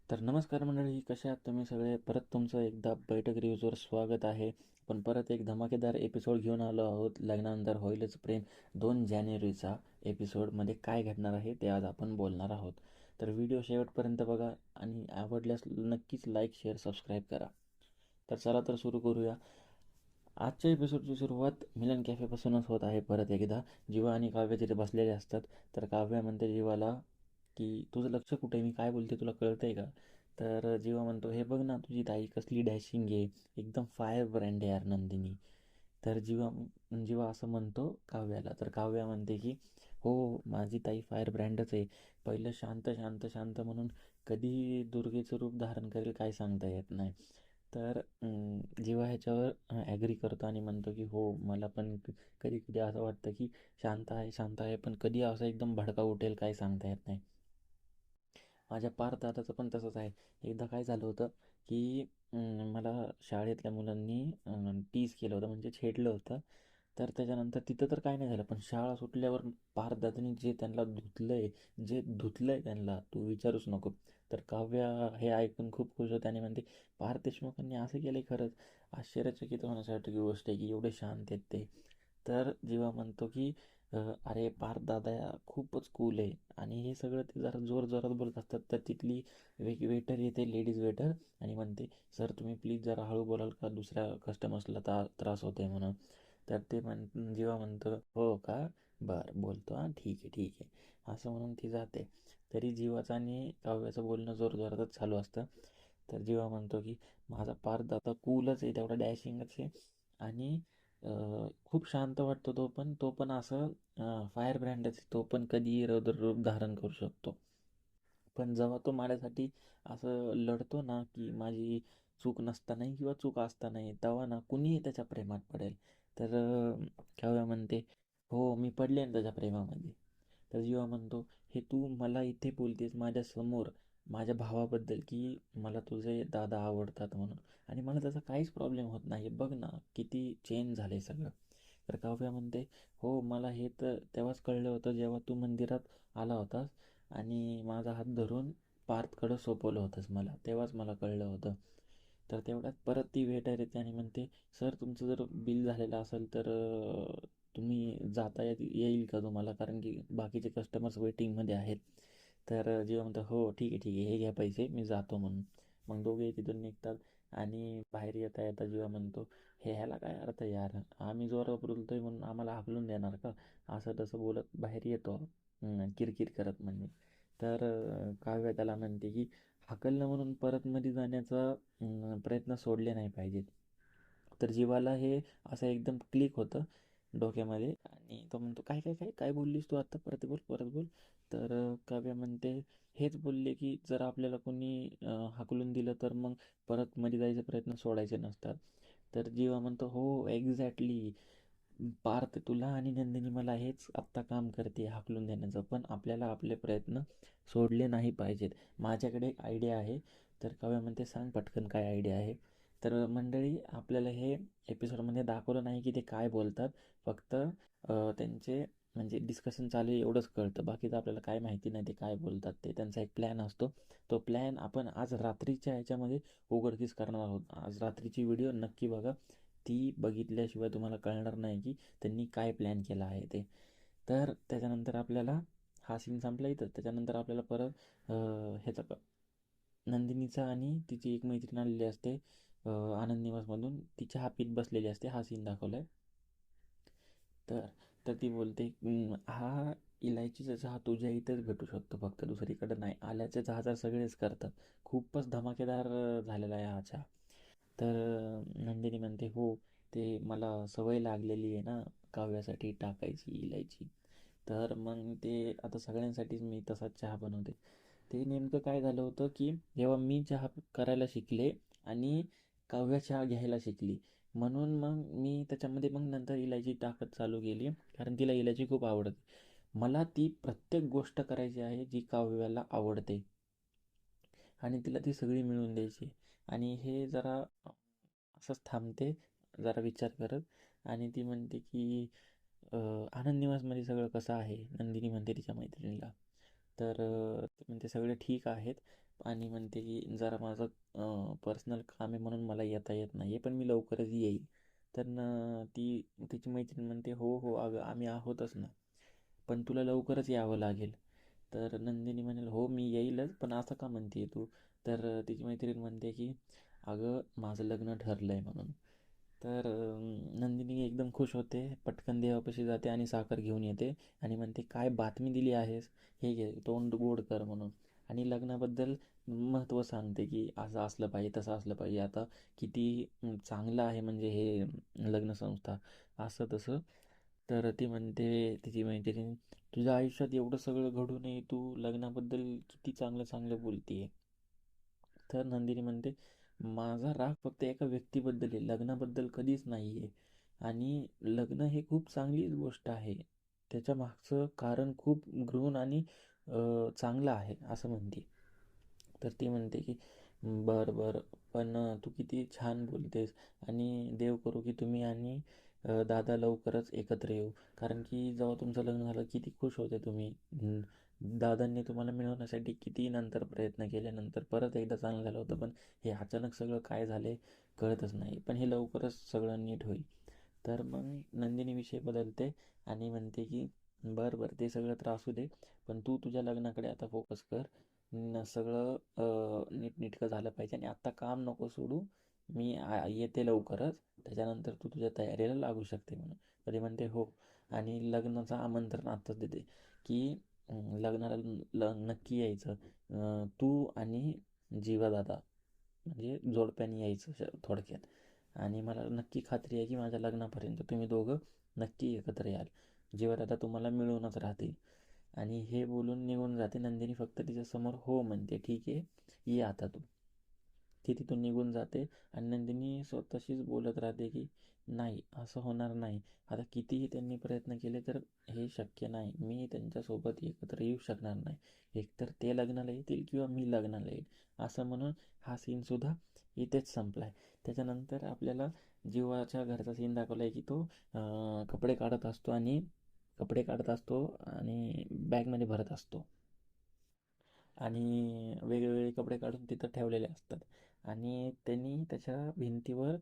तर नमस्कार मंडळी, कशा आहात तुम्ही सगळे? परत तुमचं एकदा बैठक रिव्ह्यूजवर स्वागत आहे. पण परत एक धमाकेदार एपिसोड घेऊन आलो आहोत. लग्नानंतर होईलच प्रेम 2 जानेवारीचा एपिसोडमध्ये काय घडणार आहे ते आज आपण बोलणार आहोत. तर व्हिडिओ शेवटपर्यंत बघा आणि आवडल्यास नक्कीच लाईक, शेअर, सबस्क्राईब करा. तर चला तर सुरू करूया. आजच्या एपिसोडची सुरुवात मिलन कॅफेपासूनच होत आहे. परत एकदा जीवा आणि काव्य तिथे बसलेले असतात. तर काव्य म्हणते जीवाला की तुझं लक्ष कुठे आहे, मी काय बोलते तुला कळतंय का? तर जीवा म्हणतो, हे बघ ना तुझी ताई कसली डॅशिंग आहे, एकदम फायर ब्रँड आहे यार नंदिनी. तर जीवा असं म्हणतो काव्याला. तर काव्या म्हणते की हो, माझी ताई फायर ब्रँडच आहे. पहिलं शांत शांत शांत म्हणून कधी दुर्गेचं रूप धारण करेल काय सांगता येत नाही. तर जीवा ह्याच्यावर ॲग्री करतो आणि म्हणतो की हो, मला पण कधी कधी असं वाटतं की शांत आहे शांत आहे, पण कधी असं एकदम भडका उठेल काय सांगता येत नाही. माझ्या पार्थ दादाचं पण तसंच आहे. एकदा काय झालं होतं की मला शाळेतल्या मुलांनी टीज केलं होतं, म्हणजे छेडलं होतं. तर त्याच्यानंतर तिथं तर काय नाही झालं, पण शाळा सुटल्यावर पार्थ दादानी जे त्यांना धुतलंय, जे धुतलंय त्यांना तू विचारूच नको. तर काव्या हे ऐकून खूप खुश होते आणि म्हणते, पार्थ देशमुखांनी असं केलंय खरंच. आश्चर्यचकित होण्यासारखी गोष्ट आहे की एवढे शांत आहेत ते. तर जेव्हा म्हणतो की अरे पार्थ दादा खूपच कूल आहे. आणि हे सगळं ते जरा जोरात बोलत असतात. तर तिथली वेटर येते, लेडीज वेटर, आणि म्हणते, सर तुम्ही प्लीज जरा हळू बोलाल का, दुसऱ्या कस्टमर्सला त्रास होतोय म्हणून. तर ते जेव्हा म्हणतं हो का, बरं बोलतो, हां ठीक आहे ठीक आहे असं म्हणून ती जाते. तरी जीवाचं आणि काव्याचं बोलणं जोरजोरातच चालू असतं. तर जीवा म्हणतो की माझा पार्थ दादा कूलच आहे, तेवढा डॅशिंगच आहे. आणि खूप शांत वाटतो तो पण असं फायर ब्रँडच आहे. तो पण कधीही रौद्र रूप धारण करू शकतो. पण जेव्हा तो माझ्यासाठी असं लढतो ना, की माझी चूक नसतानाही किंवा चूक असतानाही, तेव्हा ना कुणीही त्याच्या प्रेमात पडेल. तर काव्या म्हणते, हो मी पडले ना त्याच्या प्रेमामध्ये. तर जीवा म्हणतो, हे तू मला इथे बोलतेस माझ्यासमोर माझ्या भावाबद्दल की मला तुझे दादा आवडतात म्हणून, आणि मला त्याचा काहीच प्रॉब्लेम होत नाही. बघ ना किती चेंज झाले सगळं. तर काव्या म्हणते, हो मला हे तर तेव्हाच कळलं होतं जेव्हा तू मंदिरात आला होतास आणि माझा हात धरून पार्थकडं सोपवलं होतंस मला, तेव्हाच मला कळलं होतं. तर तेवढ्यात परत ती वेटर येते आणि म्हणते, सर तुमचं जर बिल झालेलं असेल तर तुम्ही जाता येईल का तुम्हाला, कारण की बाकीचे कस्टमर्स वेटिंगमध्ये आहेत. तर जेव्हा म्हणतो, हो ठीक आहे हे घ्या पैसे मी जातो म्हणून. मग दोघे तिथून निघतात. आणि बाहेर येता येता जेव्हा म्हणतो, हे ह्याला काय अर्थ आहे यार, आम्ही जोरावर बोलतोय म्हणून आम्हाला हाकलून देणार का? असं तसं बोलत बाहेर येतो, किरकिर करत म्हणजे. तर काव्य त्याला म्हणते की हाकलणं म्हणून परत मध्ये जाण्याचा प्रयत्न सोडले नाही पाहिजेत. तर जीवाला हे असं एकदम क्लिक होतं डोक्यामध्ये, आणि तो म्हणतो, काय काय काय काय बोललीस तू आत्ता, परत बोल परत बोल. तर काव्य म्हणते, हेच बोलले की जर आपल्याला कोणी हाकलून दिलं तर मग परत मध्ये जायचे प्रयत्न सोडायचे नसतात. तर जीवा म्हणतो, हो एक्झॅक्टली पार्थ, तुला आणि नंदिनी मला हेच आत्ता काम करते हाकलून देण्याचं, पण आपल्याला आपले प्रयत्न सोडले नाही पाहिजेत. माझ्याकडे एक आयडिया आहे. तर काव्य म्हणते, सांग पटकन काय आयडिया आहे. तर मंडळी, आपल्याला हे एपिसोडमध्ये दाखवलं नाही की ते काय बोलतात. फक्त त्यांचे म्हणजे डिस्कशन चालू आहे एवढंच कळतं. बाकीचं आपल्याला काय माहिती नाही ते काय बोलतात ते. त्यांचा एक प्लॅन असतो. तो प्लॅन आपण आज रात्रीच्या ह्याच्यामध्ये उघडकीस करणार आहोत. आज रात्रीची व्हिडिओ नक्की बघा. ती बघितल्याशिवाय तुम्हाला कळणार नाही की त्यांनी काय प्लॅन केला आहे ते. तर त्याच्यानंतर आपल्याला हा सीन संपला इथं. त्याच्यानंतर आपल्याला परत ह्याचा नंदिनीचा आणि तिची एक मैत्रीण आलेली असते आनंद निवासमधून. ती चहा पीत बसलेली असते. हा सीन दाखवला आहे. तर तर ती बोलते, हा इलायचीचा चहा तुझ्या इथेच भेटू शकतो, फक्त दुसरीकडे नाही. आल्याचे चहा तर सगळेच करतात. खूपच धमाकेदार झालेला आहे हा चहा. तर नंदिनी म्हणते, हो ते मला सवय लागलेली आहे ना काव्यासाठी टाकायची इलायची. तर मग ते आता सगळ्यांसाठीच मी तसाच चहा बनवते. ते नेमकं काय झालं होतं की जेव्हा मी चहा करायला शिकले आणि काव्य चहा घ्यायला शिकली, म्हणून मग मी त्याच्यामध्ये मग नंतर इलायची टाकत चालू केली, कारण तिला इलायची खूप आवडते. मला ती प्रत्येक गोष्ट करायची आहे जी काव्याला आवडते, आणि तिला ती सगळी मिळवून द्यायची. आणि हे जरा असंच थांबते, जरा विचार करत. आणि ती म्हणते की आनंद निवासमध्ये सगळं कसं आहे, नंदिनी म्हणते तिच्या मैत्रिणीला. तर ती म्हणते सगळे ठीक आहेत, आणि म्हणते की जरा माझं पर्सनल काम आहे म्हणून मला येता येत नाही आहे, पण मी लवकरच येईल. तर तिची मैत्रीण म्हणते, हो हो अगं आम्ही आहोतच ना, पण तुला लवकरच यावं लागेल. तर नंदिनी म्हणेल, हो मी येईलच, पण असं का म्हणते तू? तर तिची मैत्रीण म्हणते की अगं माझं लग्न ठरलं आहे म्हणून. तर नंदिनी एकदम खुश होते, पटकन देवापाशी जाते आणि साखर घेऊन येते आणि म्हणते, काय बातमी दिली आहेस, हे घे तोंड गोड कर म्हणून. आणि लग्नाबद्दल महत्त्व सांगते की असं असलं पाहिजे, तसं असलं पाहिजे, आता किती चांगलं आहे म्हणजे हे लग्नसंस्था, असं तसं. तर ती म्हणते, तिची मैत्रीण, तुझ्या आयुष्यात एवढं सगळं घडूनही तू लग्नाबद्दल किती चांगलं चांगलं बोलतीये. तर नंदिनी म्हणते, माझा राग फक्त एका व्यक्तीबद्दल आहे, लग्नाबद्दल कधीच नाही आहे. आणि लग्न हे खूप चांगलीच गोष्ट आहे, त्याच्या मागचं कारण खूप गृढ आणि चांगलं आहे असं म्हणते. तर ती म्हणते की बरं बरं, पण तू किती छान बोलतेस, आणि देव करू की तुम्ही आणि दादा लवकरच एकत्र येऊ. कारण की जेव्हा तुमचं लग्न झालं किती खुश होते तुम्ही. दादांनी तुम्हाला मिळवण्यासाठी किती नंतर प्रयत्न केले, नंतर परत एकदा चांगलं झालं होतं, पण हे अचानक सगळं काय झाले कळतच नाही, पण हे लवकरच सगळं नीट होईल. तर मग नंदिनी विषय बदलते आणि म्हणते की बरं बरं ते सगळं त्रास असू दे, पण तू तुझ्या लग्नाकडे आता फोकस कर. सगळं नीटनेटकं झालं पाहिजे आणि आत्ता काम नको सोडू. मी येते लवकरच, त्याच्यानंतर तू तुझ्या तयारीला लागू शकते म्हणून. तरी म्हणते हो. आणि लग्नाचं आमंत्रण आत्ताच देते की लग्नाला नक्की यायचं, तू आणि जीवादादा म्हणजे जोडप्याने यायचं थोडक्यात. आणि मला नक्की खात्री आहे की माझ्या लग्नापर्यंत तुम्ही दोघं नक्की एकत्र याल, जीवादादा तुम्हाला मिळूनच राहतील. आणि हे बोलून निघून जाते. नंदिनी फक्त तिच्यासमोर हो म्हणते, ठीक आहे ये आता तू. ती तिथून निघून जाते आणि नंदिनी स्वतःशीच बोलत राहते की नाही, असं होणार नाही. आता कितीही त्यांनी प्रयत्न केले तर हे शक्य नाही, मी त्यांच्यासोबत एकत्र येऊ शकणार नाही. एकतर ते लग्नाला येतील किंवा मी लग्नाला येईल. असं म्हणून हा सीनसुद्धा इथेच संपला आहे. त्याच्यानंतर आपल्याला जीवाच्या घरचा सीन दाखवला आहे की तो कपडे काढत असतो आणि बॅगमध्ये भरत असतो. आणि वेगवेगळे कपडे काढून तिथं ठेवलेले असतात. आणि त्यांनी त्याच्या भिंतीवर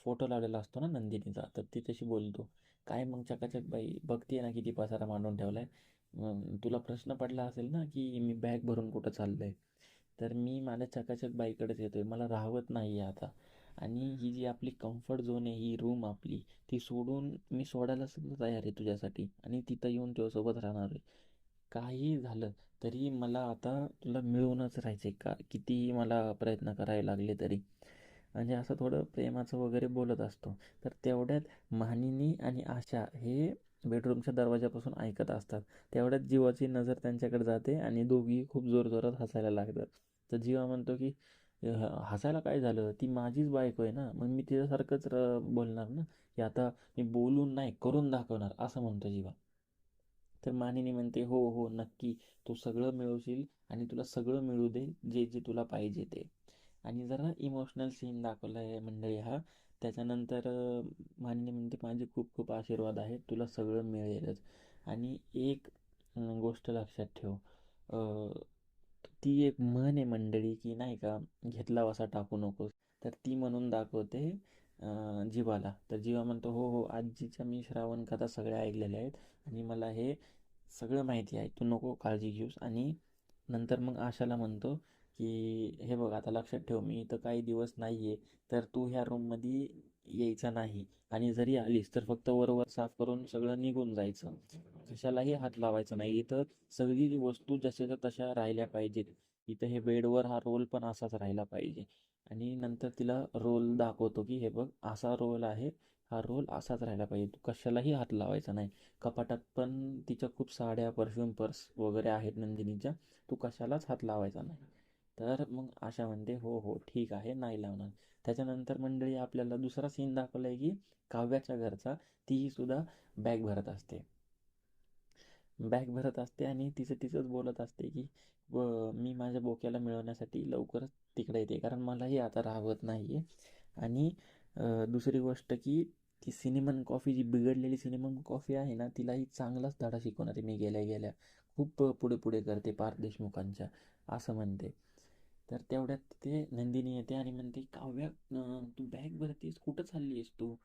फोटो लावलेला असतो ना नंदिनीचा. तर ती तशी बोलतो, काय मग चकाचक बाई, बघते ना किती पसारा मांडून ठेवलाय. तुला प्रश्न पडला असेल ना की मी बॅग भरून कुठं चाललंय. तर मी माझ्या चकाचक बाईकडेच येतोय, मला राहवत नाही आहे आता. आणि ही जी आपली कम्फर्ट झोन आहे, ही रूम आपली, ती सोडून मी सोडायला सुद्धा तयार आहे तुझ्यासाठी, आणि तिथं येऊन तुझ्यासोबत राहणार आहे. काही झालं तरी मला आता तुला मिळवूनच राहायचं आहे, का कितीही मला प्रयत्न करावे लागले तरी. म्हणजे असं थोडं प्रेमाचं वगैरे बोलत असतो. तर तेवढ्यात मानिनी आणि आशा हे बेडरूमच्या दरवाजापासून ऐकत असतात. तेवढ्यात जीवाची नजर त्यांच्याकडे जाते आणि दोघी खूप जोरजोरात हसायला लागतात. तर जीवा म्हणतो की हसायला काय झालं, ती माझीच बायको आहे ना, मग मी तिच्यासारखंच बोलणार ना, की आता मी बोलून नाही करून दाखवणार, असं म्हणतो जीवा. तर मानिनी म्हणते, हो हो नक्की, तू सगळं मिळवशील आणि तुला सगळं मिळू दे, जे जे तुला पाहिजे ते. आणि जरा इमोशनल सीन दाखवला आहे मंडळी हा. त्याच्यानंतर मानिनी म्हणते, माझे खूप खूप आशीर्वाद आहेत, तुला सगळं मिळेलच. आणि एक गोष्ट लक्षात ठेव, ती एक म्हण आहे मंडळी की नाही का, घेतला वसा टाकू नकोस. तर ती म्हणून दाखवते जीवाला. तर जीवा म्हणतो, हो हो आजीच्या मी श्रावण कथा सगळ्या ऐकलेल्या आहेत आणि मला हे सगळं माहिती आहे, तू नको काळजी घेऊस. आणि नंतर मग आशाला म्हणतो की हे बघ आता लक्षात ठेव, मी इथं काही दिवस नाही आहे, तर तू ह्या रूममध्ये यायचा नाही, आणि जरी आलीस तर फक्त वरवर साफ करून सगळं निघून जायचं, कशालाही हात लावायचा नाही. इथं सगळी वस्तू जशाच्या तशा राहिल्या पाहिजेत. इथं हे बेडवर हा रोल पण असाच राहिला पाहिजे. आणि नंतर तिला रोल दाखवतो की हे बघ असा रोल आहे, हा रोल असाच राहिला पाहिजे, तू कशालाही हात लावायचा नाही. कपाटात पण तिच्या खूप साड्या, परफ्यूम, पर्स वगैरे आहेत नंदिनीच्या, तू कशालाच हात लावायचा नाही. तर मग आशा म्हणते, हो हो ठीक आहे, नाही लावणार. त्याच्यानंतर मंडळी आपल्याला दुसरा सीन दाखवला आहे की काव्याच्या घरचा. तीही सुद्धा बॅग भरत असते आणि तिचं तिचंच बोलत असते की मी माझ्या बोक्याला मिळवण्यासाठी लवकरच तिकडे येते, कारण मलाही आता राहवत नाही आहे. आणि दुसरी गोष्ट की ती सिनेमन कॉफी, जी बिघडलेली सिनेमन कॉफी आहे ना, तिलाही चांगलाच धडा शिकवणार आहे मी गेल्या गेल्या, खूप पुढे पुढे करते पार देशमुखांच्या, असं म्हणते. तर तेवढ्यात तिथे नंदिनी येते आणि म्हणते, काव्या तू बॅग भरतेस, कुठं चालली आहेस तू?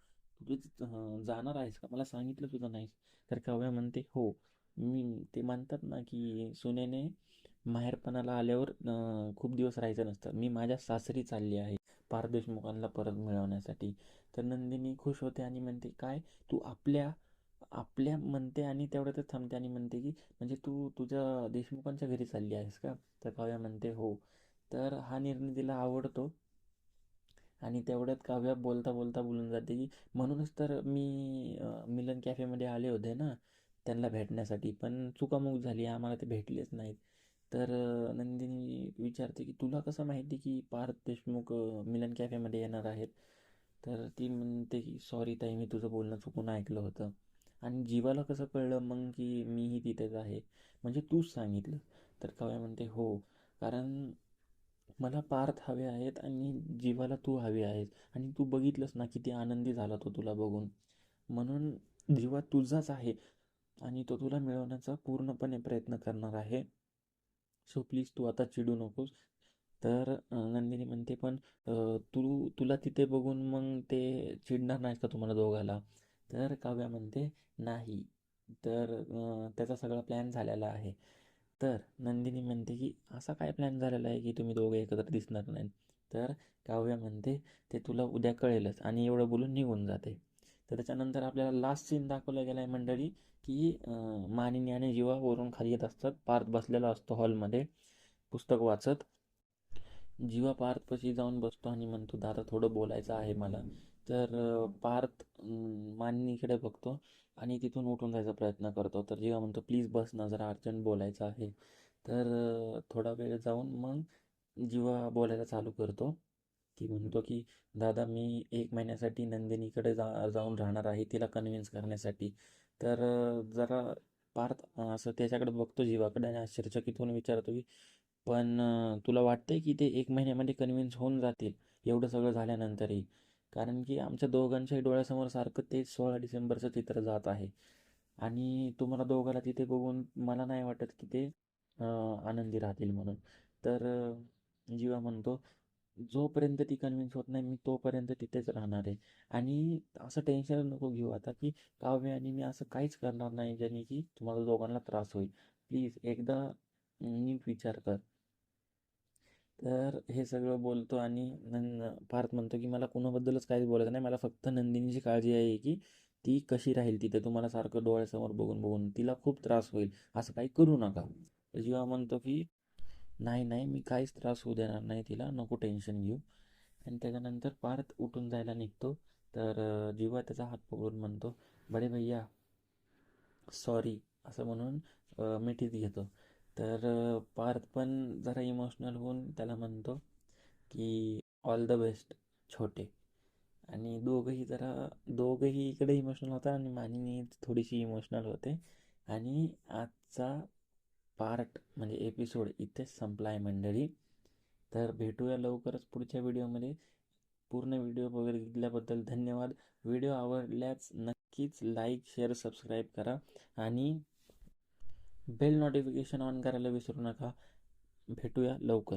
तू जाणार आहेस का? मला सांगितलं सुद्धा नाहीस. तर काव्या म्हणते, हो, मी ते म्हणतात ना की सुनेने माहेरपणाला आल्यावर खूप दिवस राहायचं नसतं. मी माझ्या सासरी चालली आहे पार्थ देशमुखांना परत मिळवण्यासाठी. तर नंदिनी खुश होते आणि म्हणते, काय तू आपल्या आपल्या म्हणते आणि तेवढ्यातच थांबते आणि म्हणते की म्हणजे तू तुझ्या देशमुखांच्या घरी चालली आहेस का? तर काव्या म्हणते, हो. तर हा निर्णय तिला आवडतो आणि तेवढ्यात काव्या बोलता बोलता बोलून जाते की म्हणूनच तर मी मिलन कॅफेमध्ये आले होते ना त्यांना भेटण्यासाठी, पण चुकामुक झाली, आम्हाला ते भेटलेच नाहीत. तर नंदिनी विचारते की तुला कसं माहिती की पार्थ देशमुख मिलन कॅफेमध्ये येणार आहेत? तर ती म्हणते की सॉरी ताई, मी तुझं बोलणं चुकून ऐकलं होतं. आणि जीवाला कसं कळलं मग की मीही तिथेच आहे? म्हणजे तूच सांगितलं? तर काव्या म्हणते, हो, कारण मला पार्थ हवे आहेत आणि जीवाला तू हवी आहेस. आणि तू बघितलंस ना किती आनंदी झाला तो तुला बघून. म्हणून जीवा तुझाच आहे आणि तो तुला मिळवण्याचा पूर्णपणे प्रयत्न करणार आहे. सो प्लीज तू आता चिडू नकोस. तर नंदिनी म्हणते, पण तुला तिथे बघून मग ते चिडणार नाहीस का तुम्हाला दोघाला? तर काव्या म्हणते, नाही. तर त्याचा सगळा प्लॅन झालेला आहे. तर नंदिनी म्हणते की असा काय प्लॅन झालेला आहे की तुम्ही दोघे एकत्र दिसणार नाहीत? तर काव्या म्हणते, ते तुला उद्या कळेलच, आणि एवढं बोलून निघून जाते. तर त्याच्यानंतर आपल्याला लास्ट सीन दाखवला गेला आहे मंडळी, की मानिनी आणि जीवा वरून खाली येत असतात. पार्थ बसलेला असतो हॉलमध्ये पुस्तक वाचत. जीवा पार्थपाशी जाऊन बसतो आणि म्हणतो, दादा थोडं बोलायचं आहे मला. तर पार्थ मानिनीकडे बघतो आणि तिथून उठून जायचा प्रयत्न करतो. तर जीवा म्हणतो, प्लीज बस ना, जरा अर्जंट बोलायचं आहे. तर थोडा वेळ जाऊन मग जीवा बोलायला चालू करतो, की म्हणतो की दादा, मी 1 महिन्यासाठी नंदिनीकडे जाऊन राहणार आहे, तिला कन्व्हिन्स करण्यासाठी. तर जरा पार्थ असं त्याच्याकडे बघतो जीवाकडे आणि आश्चर्यचकित होऊन विचारतो की पण तुला वाटतंय की ते 1 महिन्यामध्ये कन्व्हिन्स होऊन जातील एवढं सगळं झाल्यानंतरही? कारण की आमच्या दोघांच्याही डोळ्यासमोर सारखं ते 16 डिसेंबरचं चित्र जात आहे आणि तुम्हाला दोघाला तिथे बघून मला नाही वाटत की ते आनंदी राहतील म्हणून. तर जीवा म्हणतो, जोपर्यंत ती कन्व्हिन्स होत नाही मी तोपर्यंत तिथेच राहणार आहे. आणि असं टेन्शन नको घेऊ आता की काव्य आणि मी असं काहीच करणार नाही ज्याने की तुम्हाला दोघांना त्रास होईल. प्लीज एकदा नीट विचार कर. तर हे सगळं बोलतो आणि पार्थ म्हणतो की मला कोणाबद्दलच काहीच बोलायचं नाही, मला फक्त नंदिनीची काळजी आहे की ती कशी राहील तिथे तुम्हाला सारखं डोळ्यासमोर बघून बघून, तिला खूप त्रास होईल, असं काही करू नका. तर जीवा म्हणतो की नाही नाही, मी काहीच त्रास होऊ देणार नाही तिला, नको टेन्शन घेऊ. आणि त्याच्यानंतर पार्थ उठून जायला निघतो. तर जीवा त्याचा हात पकडून म्हणतो, बडे भैया सॉरी, असं म्हणून मिठीत घेतो. तर पार्थ पण जरा इमोशनल होऊन त्याला म्हणतो की ऑल द बेस्ट छोटे. आणि दोघंही इकडे इमोशनल होतात आणि मानिनी थोडीशी इमोशनल होते. आणि आजचा पार्ट म्हणजे एपिसोड इथेच संपला आहे मंडळी. तर भेटूया लवकरच पुढच्या व्हिडिओमध्ये. पूर्ण व्हिडिओ बघितल्याबद्दल धन्यवाद. व्हिडिओ आवडल्यास नक्कीच लाईक, शेअर, सबस्क्राईब करा आणि बेल नोटिफिकेशन ऑन करायला विसरू नका. भेटूया लवकर.